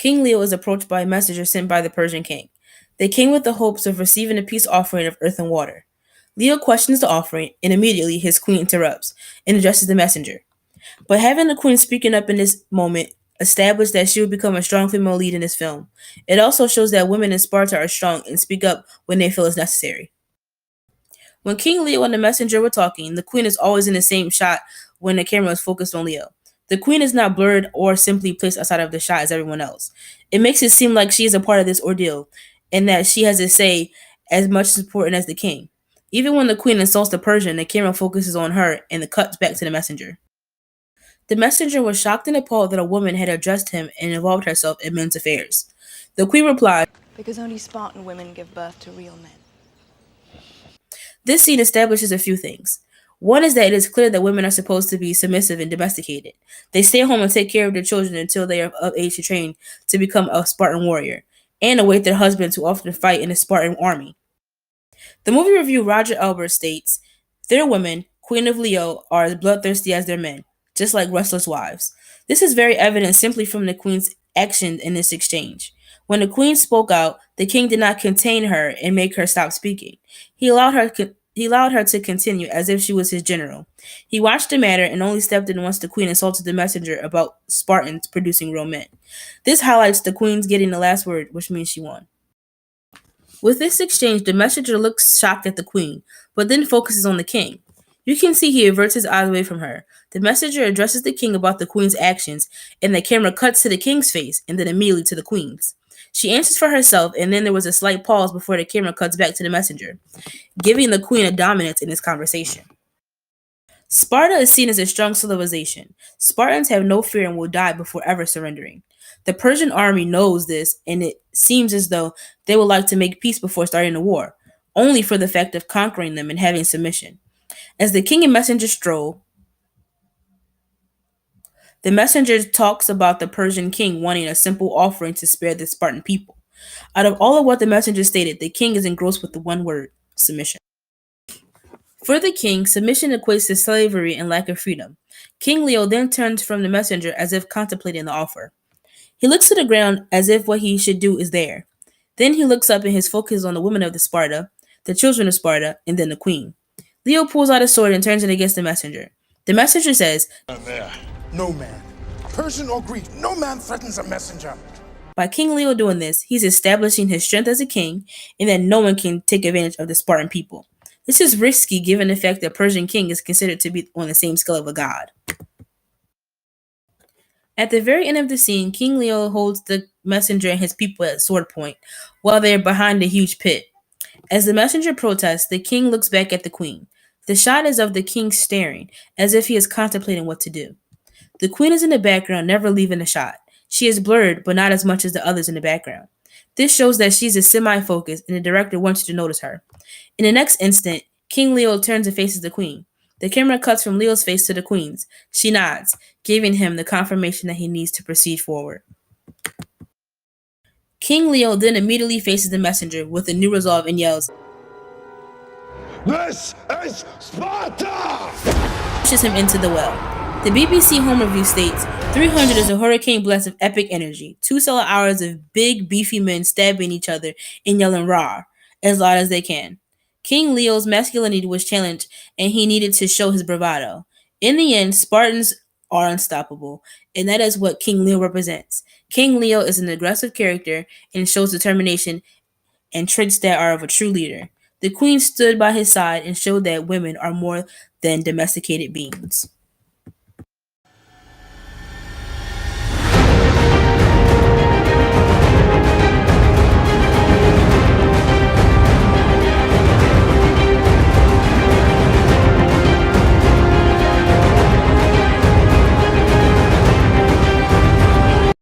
King Leo is approached by a messenger sent by the Persian king. They came with the hopes of receiving a peace offering of earth and water. Leo questions the offering, and immediately his queen interrupts and addresses the messenger. But having the queen speaking up in this moment established that she would become a strong female lead in this film. It also shows that women in Sparta are strong and speak up when they feel it's necessary. When King Leo and the messenger were talking, the queen is always in the same shot when the camera is focused on Leo. The queen is not blurred or simply placed outside of the shot as everyone else. It makes it seem like she is a part of this ordeal and that she has a say as much as important as the king. Even when the queen insults the Persian, the camera focuses on her and it cuts back to the messenger. The messenger was shocked and appalled that a woman had addressed him and involved herself in men's affairs. The queen replied, Because only Spartan women give birth to real men. This scene establishes a few things. One is that it is clear that women are supposed to be submissive and domesticated. They stay home and take care of their children until they are of age to train to become a Spartan warrior, and await their husbands who often fight in the Spartan army. The movie review Roger Albert states, Their women, Queen of Leo, are as bloodthirsty as their men, just like wrestlers' wives. This is very evident simply from the queen's action in this exchange. When the queen spoke out, the king did not contain her and make her stop speaking. He allowed her to continue as if she was his general. He watched the matter and only stepped in once the queen insulted the messenger about Spartans producing real men. This highlights the queen's getting the last word, which means she won. With this exchange, the messenger looks shocked at the queen, but then focuses on the king. You can see he averts his eyes away from her. The messenger addresses the king about the queen's actions, and the camera cuts to the king's face and then immediately to the queen's. She answers for herself, and then there was a slight pause before the camera cuts back to the messenger, giving the queen a dominance in this conversation. Sparta is seen as a strong civilization. Spartans have no fear and will die before ever surrendering. The Persian army knows this, and it seems as though they would like to make peace before starting the war, only for the fact of conquering them and having submission. As the king and messenger stroll, the messenger talks about the Persian king wanting a simple offering to spare the Spartan people. Out of all of what the messenger stated, the king is engrossed with the one word submission. For the king, submission equates to slavery and lack of freedom. King Leo then turns from the messenger as if contemplating the offer. He looks to the ground as if what he should do is there. Then he looks up and his focus is on the women of the Sparta, the children of Sparta, and then the queen. Leo pulls out a sword and turns it against the messenger. The messenger says, No man, Persian or Greek, no man threatens a messenger. By King Leo doing this, he's establishing his strength as a king and that no one can take advantage of the Spartan people. This is risky given the fact that Persian king is considered to be on the same scale of a god. At the very end of the scene, King Leo holds the messenger and his people at sword point while they are behind a huge pit. As the messenger protests, the king looks back at the queen. The shot is of the king staring, as if he is contemplating what to do. The queen is in the background, never leaving the shot. She is blurred, but not as much as the others in the background. This shows that she's a semi-focus, and the director wants you to notice her. In the next instant, King Leo turns and faces the queen. The camera cuts from Leo's face to the queen's. She nods, giving him the confirmation that he needs to proceed forward. King Leo then immediately faces the messenger with a new resolve and yells, This is Sparta! pushes him into the well. The BBC Home Review states, 300 is a hurricane blast of epic energy. 2 solid hours of big, beefy men stabbing each other and yelling "Rah" as loud as they can. King Leo's masculinity was challenged and he needed to show his bravado. In the end, Spartans are unstoppable, and that is what King Leo represents. King Leo is an aggressive character and shows determination and traits that are of a true leader. The queen stood by his side and showed that women are more than domesticated beings.